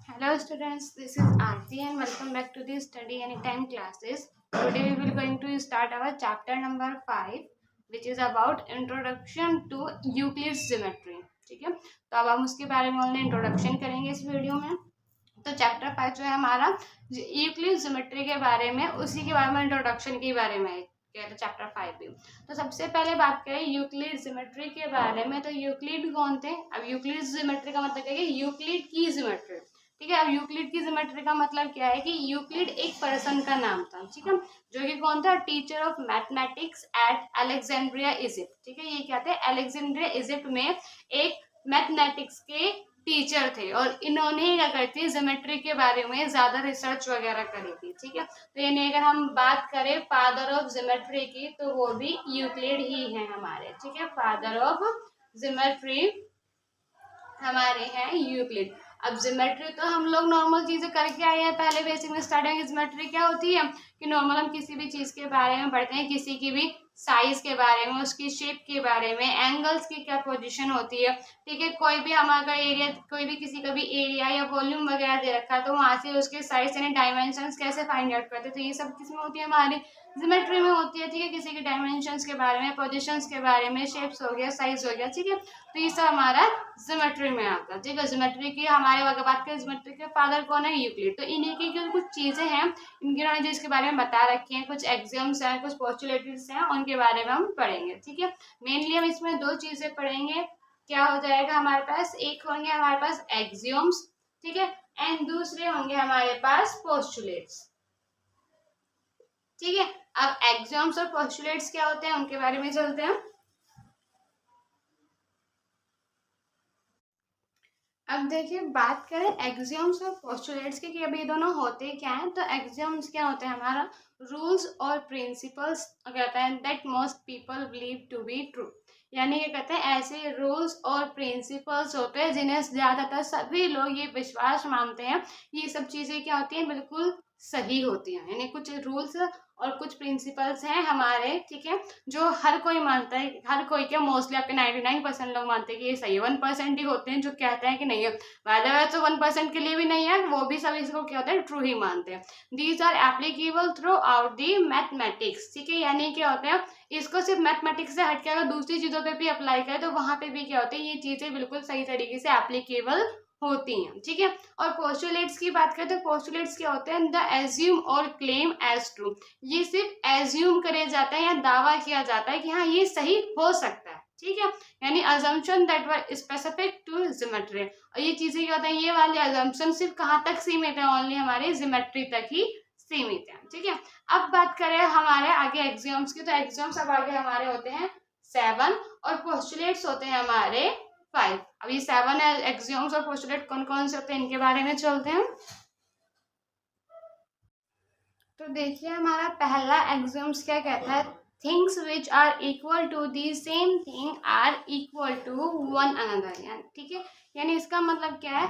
Hello students, this is Aarti and welcome back to the Study Anytime classes. Today we will going to start our chapter number 5 which is about Introduction to Euclid's Geometry. ठीक है, तो अब हम उसके बारे में online introduction करेंगे इस वीडियो में। तो चैप्टर 5 जो है हमारा यूक्लिड ज्योमेट्री के बारे में, उसी के बारे में इंट्रोडक्शन के बारे में है चैप्टर 5 भी। तो सबसे पहले बात करें यूक्लिड ज्योमेट्री के बारे में, तो यूक्लिड कौन थे। अब यूक्लिड ज्योमेट्री का मतलब क्या है, यूक्लिड की ज्योमेट्री। ठीक है, अब यूक्लिड की ज्योमेट्री का मतलब क्या है कि यूक्लिड एक पर्सन का नाम था। ठीक है, जो कि कौन था, teacher of mathematics eight Alexandria Egypt. ठीक है, ये क्या थे, अलेक्जेंड्रिया इजिप्ट में एक मैथमेटिक्स के टीचर थे और इन्होंने क्या करती ज्योमेट्री के बारे में ज्यादा रिसर्च वगैरह करी थी। ठीक है, तो यानी अगर हम बात करें फादर ऑफ ज्योमेट्री की, तो वो भी यूक्लिड ही है हमारे। ठीक है, फादर ऑफ ज्योमेट्री हमारे हैं यूक्लिड। अब ज्योमेट्री तो हम लोग नॉर्मल चीजें करके आए हैं, पहले बेसिक में स्टार्टिंग ज्योमेट्री क्या होती है कि नॉर्मल हम किसी भी चीज के बारे में पढ़ते हैं, किसी की भी साइज के बारे में, उसकी शेप के बारे में, एंगल्स की क्या पोजीशन होती है। ठीक है, कोई भी हमारा एरिया, कोई भी किसी का भी एरिया या वॉल्यूम वगैरह दे रखा है, तो वहां से उसके साइज यानी डायमेंशंस कैसे फाइंड आउट करते हैं, तो ये सब किसमें होती है, हमारी ज्योमेट्री में होती है। ठीक है, किसी के डायमेंशंस के बारे में, पोजिशंस के बारे में, शेप्स हो गया, साइज हो गया। ठीक है, तो ये सब हमारा ज्योमेट्री में आता है। ठीक है, ज्योमेट्री की हमारे अगर बात करें, ज्योमेट्री के फादर कौन है, यूक्लिड। तो इन्हीं की जो कुछ चीजें हैं, इनके उन्होंने जो इसके बारे में बता रखी हैं, कुछ एग्जाम्स हैं, कुछ पोस्टुलेट्स हैं, उनके बारे में हम पढ़ेंगे। ठीक है, मेनली हम इसमें दो चीजें पढ़ेंगे। क्या हो जाएगा हमारे पास, एक होंगे हमारे पास एक्सियोम्स, ठीक है, एंड दूसरे होंगे हमारे पास पोस्टुलेट्स। ठीक है, अब एक्सियोम्स और पोस्टुलेट्स क्या होते हैं, उनके बारे में चलते हैं। अब देखिए, बात करें एक्सियोम्स और पोस्टुलेट्स की कि अभी ये दोनों होते क्या हैं, तो एक्सियोम्स क्या होते हैं, हमारा रूल्स और प्रिंसिपल्स कहता है that most people believe to be true. यानी ये कहते हैं ऐसे रूल्स और प्रिंसिपल्स होते हैं जिन्हें ज्यादातर सभी लोग ये विश्वास मानते हैं, ये सब चीजें क्या होती हैं, बिल्कुल सही होती हैं। यानी कुछ रूल्स और कुछ प्रिंसिपल्स हैं हमारे, ठीक है, जो हर कोई मानता है, हर कोई क्या, मोस्टली आपके 99% लोग मानते हैं कि ये सही है। 1% ही होते हैं जो कहते हैं कि नहीं है। वैसे तो 1% के लिए भी नहीं है, वो भी सब इसको क्या होता है, ट्रू ही मानते हैं। These are applicable throughout the mathematics. ठीक है, यानी क्या होता है, इसको सिर्फ मैथमेटिक्स से हटके अगर दूसरी चीजों पे भी अप्लाई करें, तो वहां पे भी क्या होता है, ये चीजें बिल्कुल सही तरीके से एप्लीकेबल होती हैं। ठीक है, और पोस्टुलेट्स की बात करें तो पोस्टुलेट्स क्या होते हैं, द एज्यूम और क्लेम एज ट्रू। ये सिर्फ एज्यूम करे जाता है या दावा किया जाता है कि हाँ ये सही हो सकता है। ठीक है, यानी assumption that were specific to geometry. और ये चीजें क्या होता है, ये वाले अजम्पशन सिर्फ कहाँ तक सीमित है, ओनली हमारे ज्योमेट्री तक ही सीमित है। ठीक है, अब बात करें हमारे आगे एक्सियोम्स की, तो एक्सियोम्स अब आगे हमारे होते हैं 7 और पोस्टुलेट्स होते हैं हमारे 5। अब ये 7 एक्सियोम्स और पोस्टुलेट कौन कौन से होते हैं, इनके बारे में चलते हैं। तो देखिए, हमारा पहला एक्सियोम्स क्या कहता है, things which are equal to the same thing are equal to one another. यानी ठीक है, यानी इसका मतलब क्या है,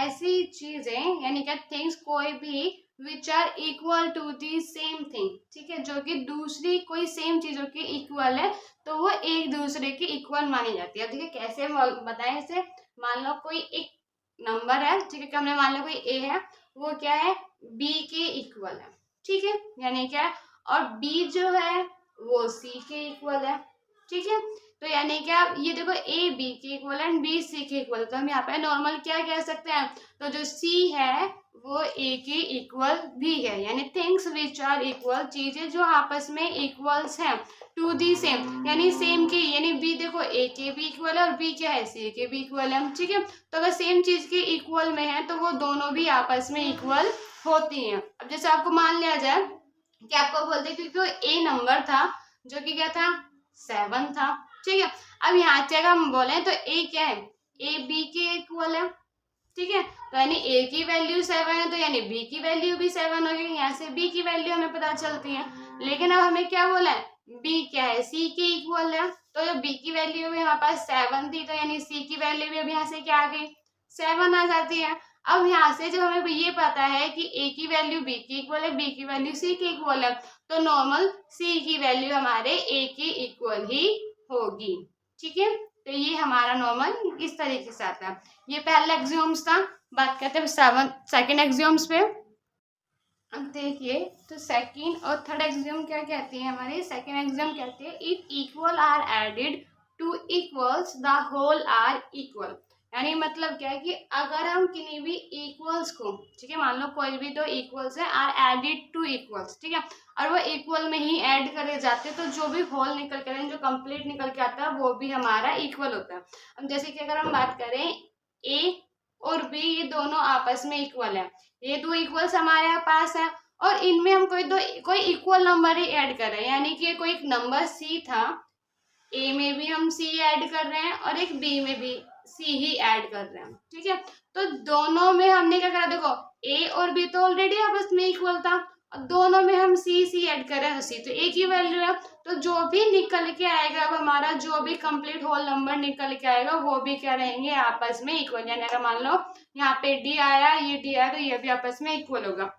ऐसी चीजें, यानी क्या, थिंग्स कोई भी which are equal to the same thing. ठीक है, जो कि दूसरी कोई सेम चीजों के इक्वल है, तो वो एक दूसरे के इक्वल मानी जाती है। ठीक है, कैसे बताएं इसे, मान लो कोई एक नंबर है, ठीक है, हमने मान लो कोई ए है, वो क्या है, बी के इक्वल है। ठीक है, यानी क्या, और बी जो है वो सी के इक्वल है। ठीक है, तो यानी क्या, ये देखो ए बी के इक्वल एंड बी सी के इक्वल, तो हम यहाँ पे नॉर्मल क्या कह सकते हैं, तो जो सी है वो ए के इक्वल भी है। यानी थिंग्स विच आर इक्वल, चीजें जो आपस में इक्वल्स हैं, टू दी सेम, यानी सेम के, यानी बी देखो ए के भी इक्वल है और बी क्या है, सी के भी इक्वल है। ठीक है, तो अगर सेम चीज के इक्वल में है, तो वो दोनों भी आपस में इक्वल होती हैं। अब जैसे आपको मान लिया जाए कि आपको बोलते क्योंकि वो ए नंबर था जो कि क्या था, 7 था। ठीक है, अब यहाँ से अगर हम बोले तो ए क्या है, ए बी के इक्वल है। ठीक है, तो यानी ए की वैल्यू 7 है, तो यानी बी की वैल्यू भी 7 होगी। यहाँ से बी की वैल्यू हमें पता चलती है। लेकिन अब हमें क्या बोला है, बी क्या है, सी के इक्वल है, तो जब बी की वैल्यू भी हमारे पास 7 थी, तो यानी सी की वैल्यू भी अब यहाँ से क्या आ गई, 7 आ जाती है। अब यहाँ से जब हमें ये पता है कि ए की वैल्यू बी की इक्वल है, बी की वैल्यू सी की इक्वल है, तो नॉर्मल सी की वैल्यू हमारे ए के इक्वल ही होगी। ठीक है, तो ये हमारा नॉर्मल इस तरीके से आता है। ये पहला एक्सियोम्स था। बात करते हैं सेकंड एक्सियोम्स पे। अब देखिए, तो सेकंड और थर्ड एक्सियम क्या कहती है हमारी। सेकंड एक्सियम कहती है if equal are added to equals the whole are equal. यानी मतलब क्या है कि अगर हम किन्हीं भी इक्वल्स को, ठीक है, मान लो कोई भी दो इक्वल्स है आर एडेड टू इक्वल्स, ठीक है, और वो इक्वल में ही ऐड करे जाते हैं तो जो भी होल निकल के जो कंप्लीट निकल के आता है वो भी हमारा इक्वल होता है। अब जैसे कि अगर हम बात करें ए और बी, ये दोनों आपस में इक्वल है, ये दो इक्वल्स हमारे यहाँ पास है, और इनमें हम कोई इक्वल नंबर ही ऐड कर रहे हैं, यानी कि कोई एक नंबर सी था, ए में भी हम सी ऐड कर रहे हैं और एक बी में भी सी ही ऐड कर रहे हैं, ठीक है। तो दोनों में हमने क्या करा, देखो ए और बी तो ऑलरेडी आपस में इक्वल था, और दोनों में हम सी ऐड कर रहे हैं, सी तो एक ही वैल्यू है, तो जो भी निकल के आएगा, अब हमारा जो भी कंप्लीट होल नंबर निकल के आएगा वो भी क्या रहेंगे, आपस में इक्वल। यानी अगर मान लो यहाँ पे डी आया, ये डी आया, तो ये भी आपस में इक्वल होगा।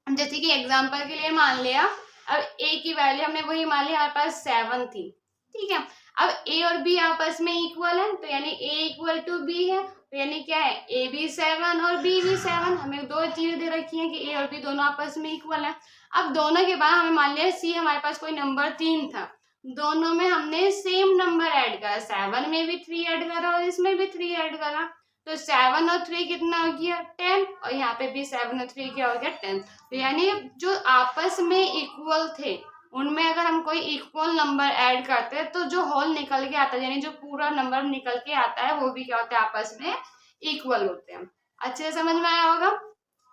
जैसे कि एग्जांपल के लिए मान लिया, अब ए की वैल्यू हमने वही मान लिया, हमारे पास 7 थी, ठीक है। अब ए और बी आपस में इक्वल है, तो यानी ए इक्वल टू बी है, तो यानी क्या है, ए भी 7 और बी भी 7। हमें दो चीजें दे रखी है कि ए और बी दोनों आपस में इक्वल है। अब दोनों के बाद हमें मान लिया सी, हमारे पास कोई नंबर 3 था, दोनों में हमने सेम नंबर ऐड करा, 7 में भी 3 ऐड करा और इसमें भी 3 ऐड करा, तो 7 और 3 कितना हो गया, 10, और यहाँ पे भी 7 और 3 क्या हो गया, 10। तो यानी जो आपस में इक्वल थे उनमें अगर हम कोई इक्वल नंबर ऐड करते हैं तो जो होल निकल के आता है, यानी जो पूरा नंबर निकल के आता है वो भी क्या होता है, आपस में इक्वल होते हैं। अच्छे से समझ में आया होगा।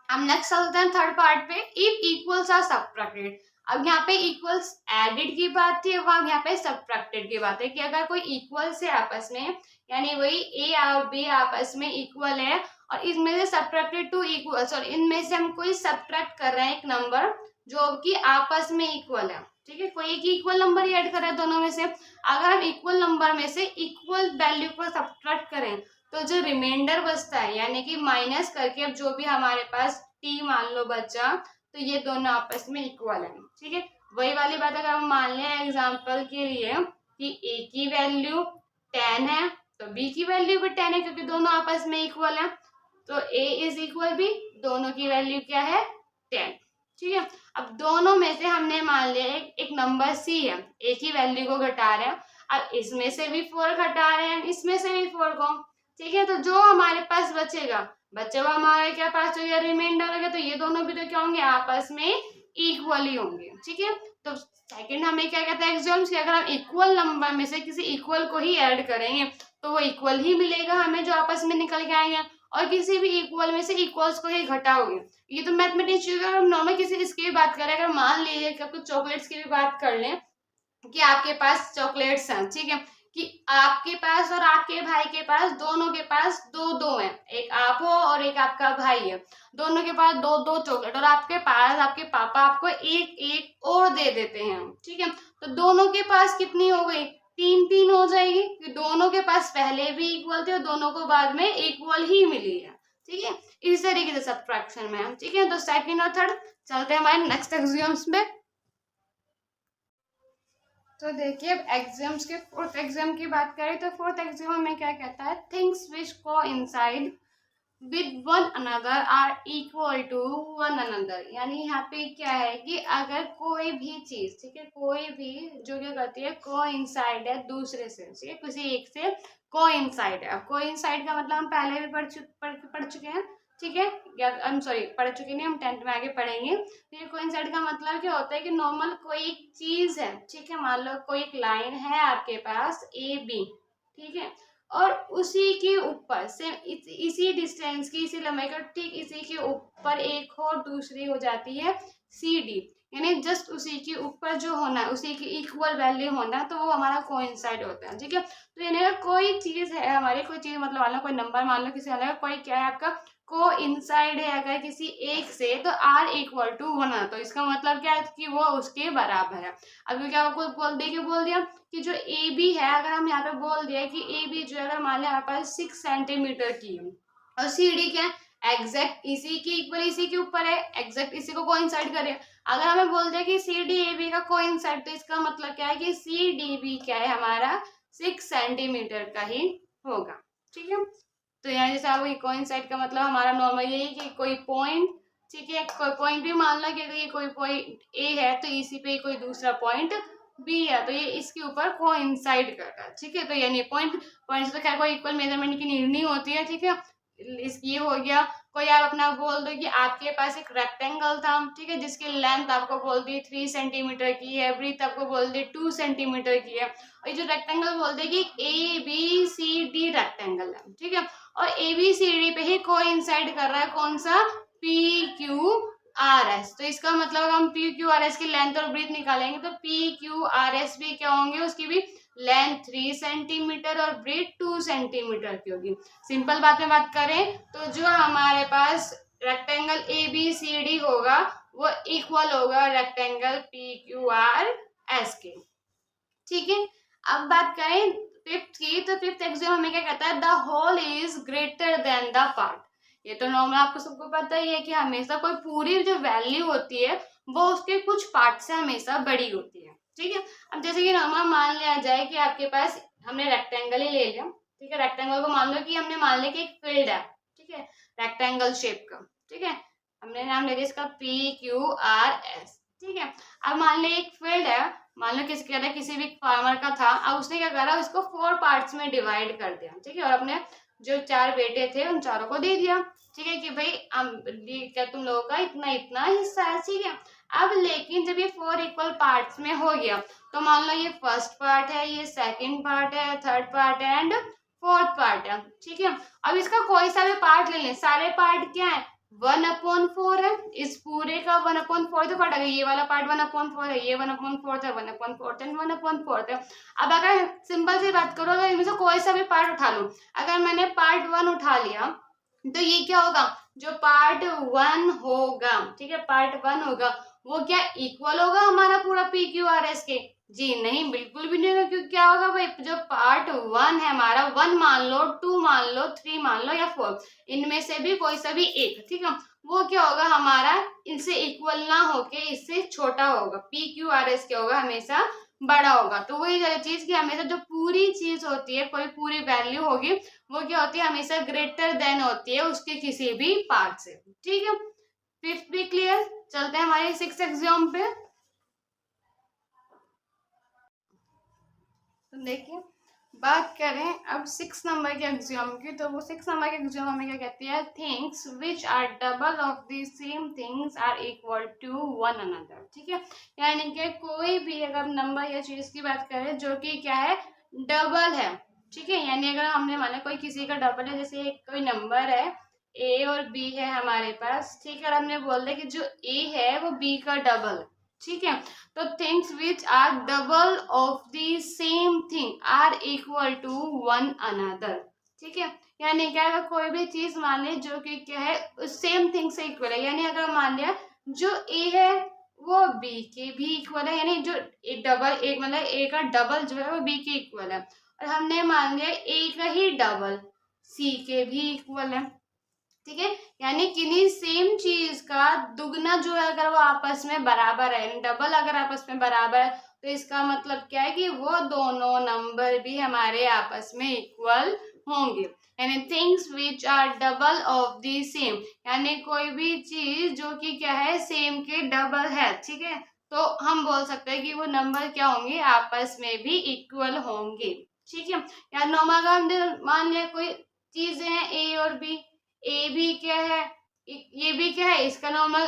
अब नेक्स्ट चलते हैं थर्ड पार्ट पे, इफ इक्वल्स आर सबट्रैक्टेड। अब यहाँ पे इक्वल्स एडेड की बात थी, अब यहाँ पे सबट्रैक्टेड की बात है कि अगर कोई इक्वल से आपस में, यानी वही ए और बी आपस में इक्वल है और इसमें से सबट्रैक्टेड टू इक्वल्स, और इनमें से हम कोई सबट्रैक्ट कर रहे हैं एक नंबर जो कि आपस में इक्वल है, ठीक है, कोई एक इक्वल नंबर ही ऐड कर रहा है दोनों में से। अगर हम इक्वल नंबर में से इक्वल वैल्यू को सबट्रैक्ट करें तो जो रिमाइंडर बचता है, यानी कि माइनस करके अब जो भी हमारे पास टी मान लो बचा, तो ये दोनों आपस में इक्वल है, ठीक है। वही वाली बात अगर हम मान लें एग्जांपल के लिए कि ए की वैल्यू 10 है तो बी की वैल्यू भी 10 है, क्योंकि दोनों आपस में इक्वल है, तो ए इज इक्वल बी, दोनों की वैल्यू क्या है, 10, ठीक है। अब दोनों में से हमने मान लिया एक नंबर सी है, ए की वैल्यू को घटा रहे हैं, अब इसमें से भी 4 घटा रहे हैं, इसमें से भी 4 को, ठीक है। तो जो हमारे पास बचेगा हमारे क्या पास हो गया, रिमाइंडर हो गया, तो ये दोनों भी तो क्या होंगे, आपस में इक्वल ही होंगे, ठीक है। तो सेकंड हमें क्या कहता है एक्सियोम्स, कि अगर हम इक्वल नंबर में से किसी इक्वल को ही ऐड करेंगे तो वो इक्वल ही मिलेगा हमें जो आपस में निकल के आएंगे, और किसी भी इक्वल में से इक्वल्स को ही घटाओगे। ये तो मैथमेटिक्स, अगर हम नॉर्मल किसी इसकी भी बात करें, अगर मान लीजिए कि आपको चॉकलेट्स की भी बात कर लें कि आपके पास चॉकलेट्स हैं, ठीक है, कि आपके पास और आपके भाई के पास, दोनों के पास दो दो हैं, एक आप हो और एक आपका भाई है, दोनों के पास दो दो चॉकलेट, और आपके पास आपके पापा आपको एक एक और दे देते हैं, ठीक है। तो दोनों के पास कितनी हो गई, 3 हो जाएगी, कि दोनों के पास पहले भी इक्वल थे और दोनों को बाद में इक्वल ही मिली है, ठीक है। इस तरीके से सब्ट्रैक्शन में, ठीक है। तो सेकंड और थर्ड चलते हैं हमारे नेक्स्ट एक्सियोम्स में। तो देखिए अब एग्जाम्स के फोर्थ एग्जाम की बात करें तो फोर्थ एग्जाम में क्या कहता है, things which coincide with one another are equal to one another. यानी यहाँ पे क्या है कि अगर कोई भी चीज, ठीक है, कोई भी जो क्या करती है कोइंसाइड है दूसरे से, ठीक है, किसी एक से कोइंसाइड है। कोइंसाइड का मतलब हम पहले भी पढ़ चुके हैं, ठीक है, या आई एम सॉरी पढ़ चुके नहीं, हम 10th में आगे पढ़ेंगे। तो ये कोइंसाइड का मतलब क्या होता है कि नॉर्मल कोई एक चीज है, ठीक है, मान लो कोई एक लाइन है आपके पास ए बी, ठीक है, और उसी के ऊपर से इसी डिस्टेंस की, इसी लंबाई का ठीक इसी के ऊपर एक और दूसरी हो जाती है सी डी, यानी जस्ट उसी के ऊपर जो होना है, उसी की इक्वल वैल्यू होना है, तो वो हमारा कोइंसाइड होता है, ठीक है। तो यानी अगर कोई चीज है हमारी, कोई चीज मतलब मान लो कोई नंबर मान लो किसी अलग, कोई क्या है आपका कोइंसाइड है अगर किसी एक से, तो आर इक्वल टू 1, तो इसका मतलब क्या है कि वो उसके बराबर है। अभी क्या आपको बोल दिया कि जो ए बी है, अगर हम यहाँ पे बोल दिया कि ए बी जो है मान लिया हमारे पास 6 सेंटीमीटर की है, और सी डी क्या है एग्जैक्ट इसी के इक्वल, इसी के ऊपर है, एग्जैक्ट इसी को कोइंसाइड करे। अगर हमें बोल दिया कि सी डी ए बी का कोइंसाइड, तो इसका मतलब क्या है कि सी डी बी क्या है हमारा 6 सेंटीमीटर का ही होगा, ठीक है। तो यहाँ जैसे आपको कोइंसाइड का मतलब हमारा नॉर्मल यही कि कोई पॉइंट, ठीक है, कोई पॉइंट भी मान लो कि अगर ये कोई पॉइंट ए है तो इसी पे कोई दूसरा पॉइंट बी है तो ये इसके ऊपर कोइंसाइड कर रहा है, ठीक है। तो यानी पॉइंट तो खैर कोई इक्वल मेजरमेंट की नीड नहीं होती है, ठीक है। ये हो गया। कोई आप अपना बोल दो कि आपके पास एक रेक्टेंगल था, ठीक है, जिसकी लेंथ आपको बोल दी 3 सेंटीमीटर की है, ब्रीथ आपको बोल दी 2 सेंटीमीटर की है, और ये जो रेक्टेंगल बोल दे कि ABCD रेक्टेंगल है, ठीक है, और ABCD पे ही कोइंसाइड कर रहा है कौन सा, PQRS। तो इसका मतलब हम PQRS की लेंथ और ब्रीथ निकालेंगे तो PQRS भी क्या होंगे, उसकी भी लेंथ 3 सेंटीमीटर और ब्रीथ 2 सेंटीमीटर की होगी। सिंपल बात में बात करें तो जो हमारे पास रेक्टेंगल ABCD होगा वो इक्वल होगा रेक्टेंगल PQRS के, ठीक है। अब बात करें फिफ्थ की, तो फिफ्थ एक्सियोम हमें क्या कहता है, the whole is greater than the part. ये तो नॉर्मल आपको सबको पता ही है कि हमेशा कोई पूरी जो वैल्यू होती है वो उसके कुछ पार्ट से हमेशा बड़ी होती है, ठीक है। अब जैसे कि नॉर्मल मान लिया जाए कि आपके पास हमने रेक्टेंगल ही ले लिया, ठीक है, रेक्टेंगल को मान लो कि हमने मान लिया कि एक फील्ड है, ठीक है, रेक्टेंगल शेप का, ठीक है, हमने नाम ले दिया इसका PQRS, ठीक है। अब मान लिया एक फील्ड है, मान लो किसी भी फार्मर का था, अब उसने क्या करा, उसको 4 पार्ट्स में डिवाइड कर दिया, ठीक है, और अपने जो 4 बेटे थे उन चारों को दे दिया, ठीक है, कि भाई क्या तुम लोगों का इतना इतना हिस्सा है, ठीक है। अब लेकिन जब ये 4 इक्वल पार्ट्स में हो गया तो मान लो ये फर्स्ट पार्ट है, ये सेकंड पार्ट है, थर्ड पार्ट है एंड फोर्थ पार्ट है, ठीक है। अब इसका कोई सा भी पार्ट ले लें, सारे पार्ट क्या है, 1/4 है, इस पूरे का 1/4 तो पार्ट है, ये वाला पार्ट 1/4 है, ये 1/4 है, 1/4 है, 1/4 है। अब अगर सिंपल सी बात करो, अगर इनमें से कोई सा भी पार्ट उठा लूं, अगर मैंने पार्ट 1 उठा लिया तो ये क्या होगा, जो पार्ट 1 होगा, ठीक है, पार्ट 1 होगा वो क्या इक्वल होगा हमारा पूरा PQRS के, जी नहीं, बिल्कुल भी नहीं होगा, क्योंकि क्या होगा भाई, जो पार्ट 1 है हमारा, 1 मान लो, 2 मान लो, 3 मान लो या 4, इनमें से भी कोई सा भी एक, ठीक है, वो क्या होगा हमारा इनसे इक्वल ना होके इससे छोटा होगा, PQRS क्या होगा हमेशा बड़ा होगा। तो वही वाली चीज कि हमेशा जो पूरी चीज होती है, कोई पूरी वैल्यू होगी वो क्या होती है, हमेशा ग्रेटर देन होती है उसके किसी भी पार्ट से, ठीक है। फिफ्थ भी क्लियर। चलते हैं हमारे 6th एग्जाम पे। तो देखिए बात करें अब 6 नंबर के एग्जाम की, तो वो 6 नंबर के एग्जाम हमें क्या कहती है, things which are double of the same things are equal to one another, ठीक है। यानी कि कोई भी अगर नंबर या चीज की बात करें जो कि क्या है, डबल है, ठीक है, यानी अगर हमने माना कोई किसी का डबल है, जैसे कोई नंबर है A और B है हमारे पास, ठीक है, और हमने बोल दिया कि जो A है वो B का डबल, ठीक है। तो things which are double of the same thing are equal to one another, ठीक है। यानी क्या, अगर कोई भी चीज मान ले जो कि क्या है सेम थिंग से इक्वल है, यानी अगर मान लिया जो ए है वो बी के भी इक्वल है, यानी जो डबल एक मतलब ए का डबल जो है वो बी के इक्वल है, और हमने मान लिया ए का ही डबल सी के भी इक्वल है, ठीक है। यानी किन्हीं सेम चीज का दुगना जो है अगर वो आपस में बराबर है, डबल अगर आपस में बराबर है, तो इसका मतलब क्या है कि वो दोनों नंबर भी हमारे आपस में इक्वल होंगे। यानी things which are double of the same, यानी कोई भी चीज जो कि क्या है सेम के डबल है, ठीक है, तो हम बोल सकते हैं कि वो नंबर क्या होंगे, आपस में भी इक्वल होंगे, ठीक है। या नॉर्मल हमने मान लिया कोई चीजें हैं ए और बी, ए भी क्या है, ये भी क्या है, इसका नॉर्मल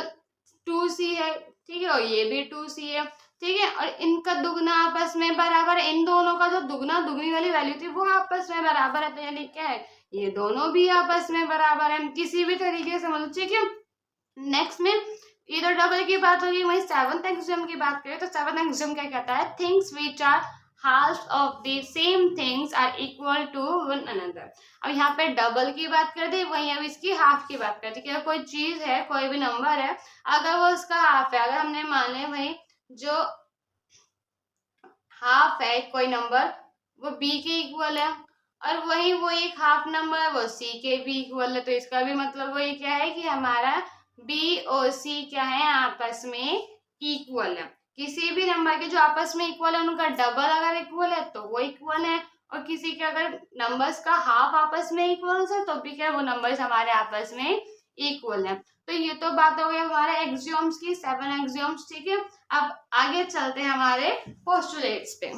2C है, ठीक है, और ये भी 2C है, ठीक है, और इनका दुगना आपस में बराबर है, इन दोनों का जो दुगना दुगनी वाली वैल्यू थी वो आपस में बराबर है, तो यानी क्या है, ये दोनों भी आपस में बराबर है, किसी भी तरीके से मतलब, ठीक है। नेक्स्ट में इधर डबल की बात होगी, वही 7th एक्सियोम की बात करें तो 7th एक्सियोम क्या कहता है, things which are halves of the same things are equal to one another। अब यहाँ पे डबल की बात कर दी, वहीं अब इसकी हाफ की बात करते हैं, कोई चीज है, कोई भी नंबर है, अगर वो उसका हाफ है, अगर हमने मान लिया भाई जो हाफ है कोई नंबर वो बी के इक्वल है, और वही वो एक हाफ नंबर वो सी के भी इक्वल है, तो इसका भी मतलब वही क्या है कि हमारा बी और सी क्या है, आपस में इक्वल है। किसी भी नंबर के जो आपस में इक्वल है उनका डबल अगर इक्वल है तो वो इक्वल है, और किसी के अगर नंबर्स का हाफ आपस में इक्वल्स है तो भी क्या वो नंबर्स हमारे आपस में इक्वल है। तो ये तो बात हो गई हमारे एक्सियोम्स की, 7 एक्सियोम्स, ठीक है। अब आगे चलते हैं हमारे पोस्टुलेट्स पे।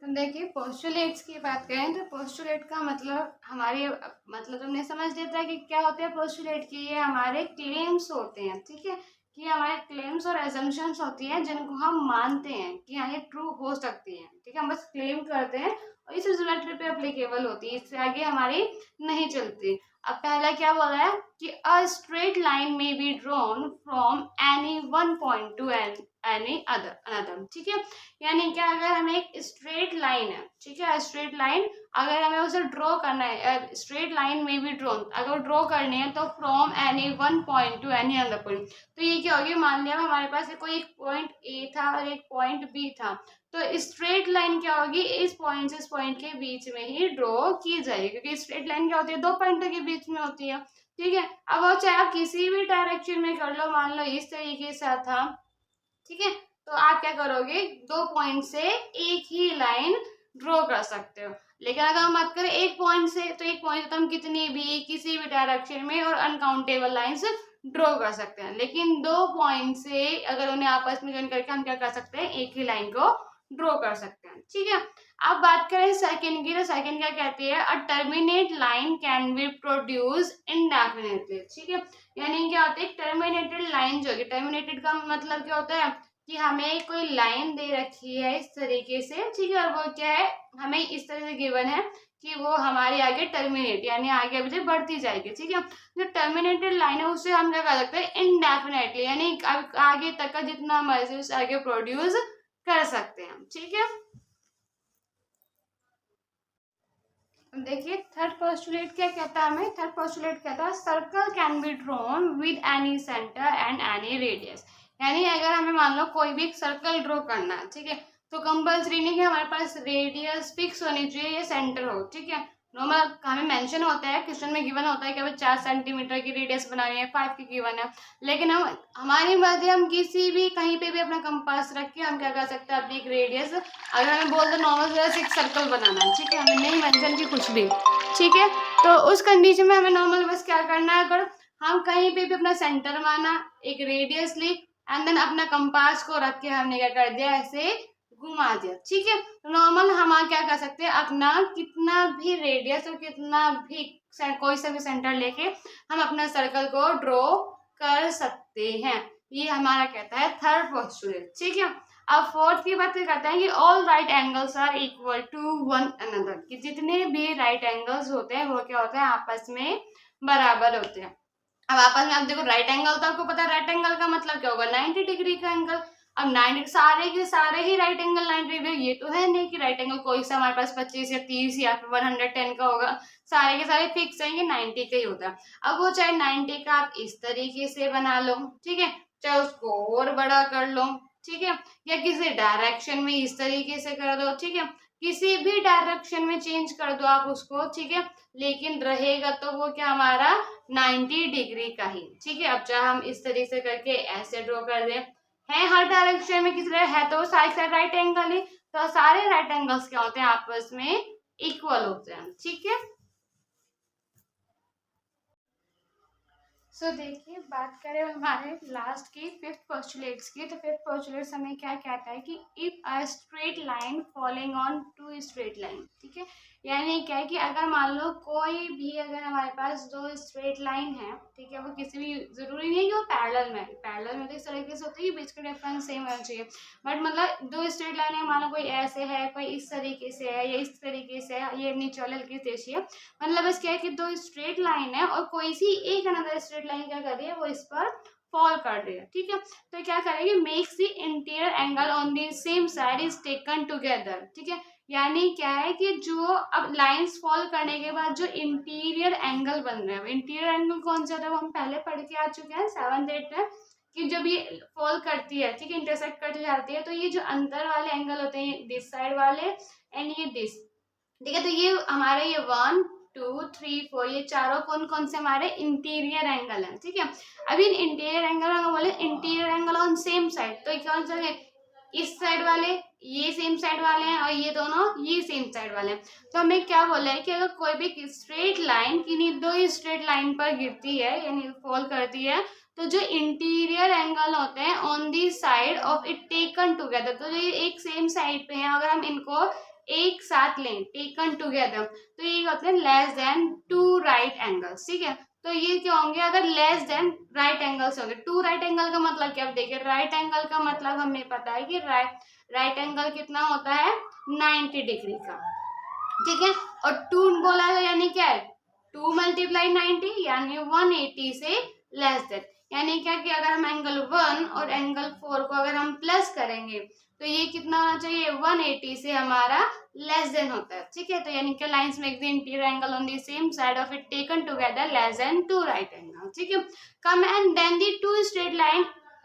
तो देखिए पोस्टुलेट्स की बात करें तो पोस्टुलेट का मतलब हमारे मतलब तुमने समझ लिया था कि क्या होते हैं पोस्टुलेट की, ये हमारे क्लेम्स होते हैं, ठीक है। कि हमारे क्लेम्स और एजम्पशंस होती हैं जिनको हम मानते हैं कि हाँ ये ट्रू हो सकती है, ठीक है। हम बस क्लेम करते हैं और इस ज्योमेट्री पे एप्लीकेबल होती है, इससे आगे हमारी नहीं चलती। अब पहला क्या बोला है कि अ स्ट्रेट लाइन में be drawn from any one point two any another, ठीक है। यानी क्या अगर हमें एक स्ट्रेट लाइन है, ठीक है, स्ट्रेट लाइन अगर हमें उसे ड्रॉ करना है, स्ट्रेट लाइन में भी ड्रॉ अगर ड्रॉ करनी है तो from any one point two any other point. तो ये क्या होगी, मान लिया हमारे पास कोई एक पॉइंट ए था और एक पॉइंट बी था, तो स्ट्रेट लाइन क्या होगी, इस पॉइंट से इस पॉइंट के बीच में ही ड्रॉ की जाएगी, क्योंकि स्ट्रेट लाइन क्या होती है, दो पॉइंटों के बीच में होती है, ठीक है। अब वो चाहे आप किसी भी डायरेक्शन में कर लो, मान लो इस तरीके से था, ठीक है, तो आप क्या करोगे, दो पॉइंट से एक ही लाइन ड्रॉ कर सकते हो। लेकिन अगर हम बात करें एक पॉइंट से, तो एक पॉइंट से तो हम कितनी भी किसी भी डायरेक्शन में और अनकाउंटेबल लाइंस ड्रॉ कर सकते हैं। लेकिन दो पॉइंट से अगर उन्हें आपस में ज्वाइन करके हम क्या कर सकते हैं, एक ही लाइन को ड्रॉ कर सकते हैं, ठीक है। अब बात करें सेकंड की, तो सेकंड क्या कहती है, a terminate line can be produce indefinitely, ठीक है। यानी क्या होता है, टर्मिनेटेड लाइन जो है, टर्मिनेटेड का मतलब क्या होता है कि हमें कोई लाइन दे रखी है इस तरीके से, ठीक है, और वो क्या है हमें इस तरह से गिवन है कि वो हमारे आगे टर्मिनेट यानी आगे अभी बढ़ती जाएगी, ठीक है। जो टर्मिनेटेड लाइन है उससे हम क्या कर सकते हैं, इनडेफिनेटली यानी आगे तक का जितना मर्जी उस आगे प्रोड्यूस कर सकते हैं, ठीक है। देखिए थर्ड पोस्टुलेट क्या कहता है हमें, थर्ड पोस्टुलेट कहता है circle can be drawn with any centre and any radius. यानी अगर हमें मान लो कोई भी सर्कल ड्रॉ करना है, ठीक है, तो कंपल्सरी नहीं कि हमारे पास रेडियस फिक्स होनी चाहिए या सेंटर हो, ठीक है। नॉर्मल हमें मेंशन होता है, क्वेश्चन में गिवन होता है कि हमें 4 सेंटीमीटर की रेडियस बनानी है, 5 की गिवन है, लेकिन हम हमारी मर्जी, हम किसी भी कहीं पे भी अपना कंपास रख के हम क्या कर सकते हैं, अपनी एक रेडियस अगर हमें बोल दो नॉर्मल जैसे एक सर्कल बनाना है, ठीक है, हमें नहीं मेंशन की कुछ भी, ठीक है, तो उस कंडीशन में हमें नॉर्मल बस क्या करना है, अगर हम कहीं पे भी अपना सेंटर माना, एक रेडियस ली एंड देन अपना कंपास को रख के हमने क्या कर दिया, ऐसे घुमा दिया, ठीक है। तो नॉर्मल हम क्या कर सकते हैं, अपना कितना भी रेडियस और कितना भी कोई सा भी सेंटर लेके हम अपना सर्कल को ड्रॉ कर सकते हैं। ये हमारा कहता है थर्ड पोस्टुलेट, ठीक है। अब फोर्थ की बात करते हैं कि all right angles are equal to one another, कि जितने भी राइट एंगल्स होते हैं वो क्या होते हैं, आपस में बराबर होते हैं। अब आपस में आप देखो राइट एंगल, तो आपको पता है राइट एंगल का मतलब क्या होगा, 90 डिग्री का एंगल। अब 90 सारे के सारे ही राइट एंगल 90 डिग्री, ये तो है नहीं कि राइट एंगल कोई सा हमारे पास 25 या 30 या फिर 110 का होगा, सारे के सारे फिक्स है, ये 90 का ही होता है। अब वो चाहे 90 का आप इस तरीके से बना लो, ठीक है, चाहे उसको और बड़ा कर लो, ठीक है, या किसी डायरेक्शन में इस तरीके से कर दो, ठीक है, किसी भी डायरेक्शन में चेंज कर दो आप उसको, ठीक है, लेकिन रहेगा तो वो क्या हमारा 90 डिग्री का ही, ठीक है। अब चाहे हम इस तरीके से करके ऐसे ड्रॉ कर दें, है हर डायरेक्शन में किसी तरह है तो साइड साइड राइट एंगल ही, तो सारे राइट एंगल्स क्या होते हैं, आपस में इक्वल होते हैं, ठीक है। सो देखिए बात करें हमारे लास्ट की फिफ्थ पोस्टुलेट्स की, तो फिफ्थ पोस्टुलेट्स हमें क्या कहता है कि if a straight line following on two straight line, ठीक है, यानी क्या है कि अगर मान लो कोई भी अगर हमारे पास दो स्ट्रेट लाइन है, ठीक है, वो किसी भी जरूरी नहीं है कि वो पैरेलल में तो इस तरीके से होती है बीच का डिफरेंस सेम होना चाहिए, बट मतलब दो स्ट्रेट लाइन है, मान लो कोई ऐसे है, कोई इस तरीके से है या इस तरीके से है, ये नीचे वाले हल्की तेजी है, मतलब बस क्या है कि दो स्ट्रेट लाइन है और कोई सी एक अनदर स्ट्रेट लाइन क्या कर रही है, वो इस पर फॉल कर रही है, ठीक है। तो क्या करेंगे, makes the interior angle on the same side is taken together, ठीक है। यानी क्या है कि जो अब लाइंस फॉल करने के बाद जो इंटीरियर एंगल बन रहे हैं, इंटीरियर एंगल कौन सा था, वो हम पहले पढ़ के आ चुके हैं 7th 8th में, कि जब ये फॉल करती है, ठीक है, इंटरसेक्ट करती जाती है, तो ये जो अंदर वाले एंगल होते हैं दिस साइड वाले एंड ये दिस, ठीक है, तो ये हमारे ये 1 2 3 4 ये चारों कौन कौन से हमारे इंटीरियर एंगल हैं, ठीक है। अभी इंटीरियर एंगल अगर बोले interior angle on same side, तो कौन सा है, इस साइड वाले ये सेम साइड वाले हैं और ये दोनों ये सेम साइड वाले हैं। तो हमें क्या बोला है कि अगर कोई भी स्ट्रेट लाइन किन्हीं दो ही स्ट्रेट लाइन पर गिरती है यानी फॉल करती है, तो जो इंटीरियर एंगल होते हैं on the side of it taken together, तो ये एक सेम साइड पे हैं, अगर हम इनको एक साथ लें टेकन टुगेदर, तो ये होते हैं लेस देन 2 राइट एंगल्स। ठीक है, तो ये क्या होंगे अगर लेस देन राइट एंगल्स होंगे। 2 राइट एंगल का मतलब क्या, देखिए राइट एंगल का मतलब हमें पता है कि राइट एंगल कितना होता है 90 डिग्री का। ठीक है, और 2 बोला है यानी क्या है 2 मल्टीप्लाई 90 यानी 180 से लेस देन, यानी क्या कि अगर हम एंगल 1 और एंगल 4 को अगर हम प्लस करेंगे तो ये कितना होना चाहिए 180 से हमारा लेस देन होता है। ठीक है, तो यानी कि lines make the interior angle on the same side of it taken together less than 2 right angle. ठीक है, come and then the 2 straight line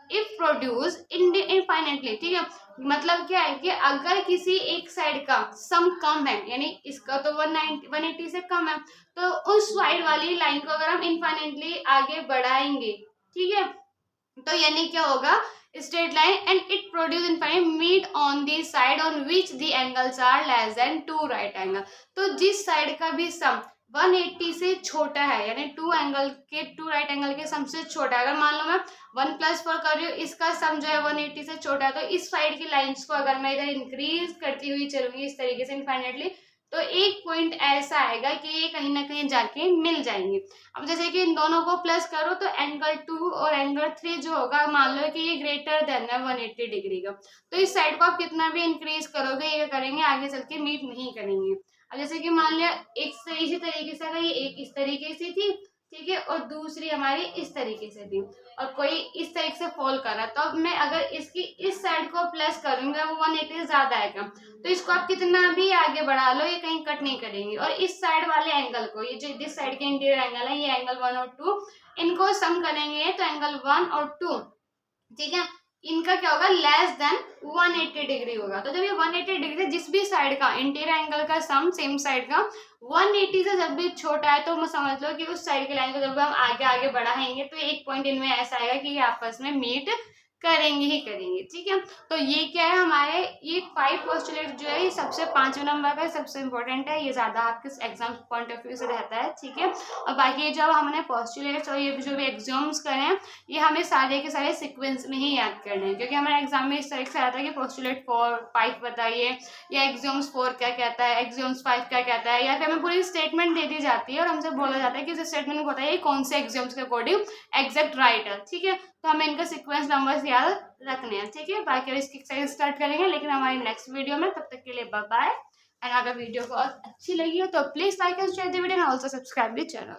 if produce infinitely. ठीक है, मतलब क्या है कि अगर किसी एक साइड का सम कम है यानी इसका तो 180 से कम है, तो उस साइड वाली लाइन को अगर हम इनफाइनाइटली आगे बढ़ाएंगे, ठीक है, तो यानी क्या होगा straight line and it produce infinite meet on the side on which the angles are less than 2 right angle. तो जिस साइड का भी सम 180 से छोटा है यानी 2 राइट एंगल के सम से छोटा है, अगर मान लो मैं 1 + 4 कर रही हूँ, इसका सम जो है 180 से छोटा है, तो इस साइड की लाइंस को अगर मैं इधर इंक्रीज करती हुई चलूंगी इस तरीके से इनफाइनाइटली, तो एक पॉइंट ऐसा आएगा कि ये कहीं ना कहीं जाके मिल जाएंगे। अब जैसे कि इन दोनों को प्लस करो तो एंगल 2 और एंगल 3 जो होगा मान लो कि ये ग्रेटर देन है 180 डिग्री का, तो इस साइड को आप कितना भी इंक्रीज करोगे ये करेंगे आगे चल के मीट नहीं करेंगे। अब जैसे कि मान लिया एक से इसी तरीके से अगर ये एक इस तरीके से थी, ठीक है, और दूसरी हमारी इस तरीके से थी और कोई इस तरीके से फॉल कर रहा है, तो अब मैं अगर इसकी इस साइड को प्लस करूंगा वो 180 ज्यादा आएगा, तो इसको आप कितना भी आगे बढ़ा लो ये कहीं कट नहीं करेंगे। और इस साइड वाले एंगल को, ये जो इस साइड के इंटीरियर एंगल है ये एंगल 1 और 2, इनको सम करेंगे तो एंगल 1 और 2, ठीक है, इनका क्या होगा लेस देन 180 डिग्री होगा। तो जब ये 180 डिग्री जिस भी साइड का इंटीरियर एंगल का सम सेम साइड का 180 से जब भी छोटा है, तो मैं समझ लो कि उस साइड की लाइन को जब हम आगे आगे बढ़ाएंगे तो एक पॉइंट इनमें ऐसा आएगा कि ये आपस में मीट करेंगे ही करेंगे। ठीक है, तो ये क्या है हमारे ये 5 पोस्टुलेट जो है ये सबसे 5वें नंबर का सबसे इंपॉर्टेंट है, ये ज्यादा आपके एग्जाम पॉइंट ऑफ व्यू से रहता है। ठीक है, और बाकी जब हमने पोस्टुलेट्स और ये जो भी एग्जाम्स करे हैं ये हमें सारे के सारे सीक्वेंस में ही याद करने हैं, क्योंकि हमारे एग्जाम में इस तरह से आता है कि पोस्टुलेट 4 5 बताइए, या एग्जाम्स 4 क्या कहता है, एग्जाम्स 5 क्या कहता है, या फिर हमें पूरी स्टेटमेंट दे दी जाती है और हमसे बोला जाता है कि इस स्टेटमेंट को बताइए कौन से एग्जाम्स के अकॉर्डिंग एग्जैक्ट राइट है। ठीक है, तो हमें इनका सीक्वेंस नंबर्स याद रखने हैं। ठीक है, बाकी अब इसकी एक्सरसाइज स्टार्ट करेंगे लेकिन हमारी नेक्स्ट वीडियो में, तब तक के लिए बाय बाय। एंड अगर वीडियो को अच्छी लगी हो तो please like and share the video and also subscribe the channel.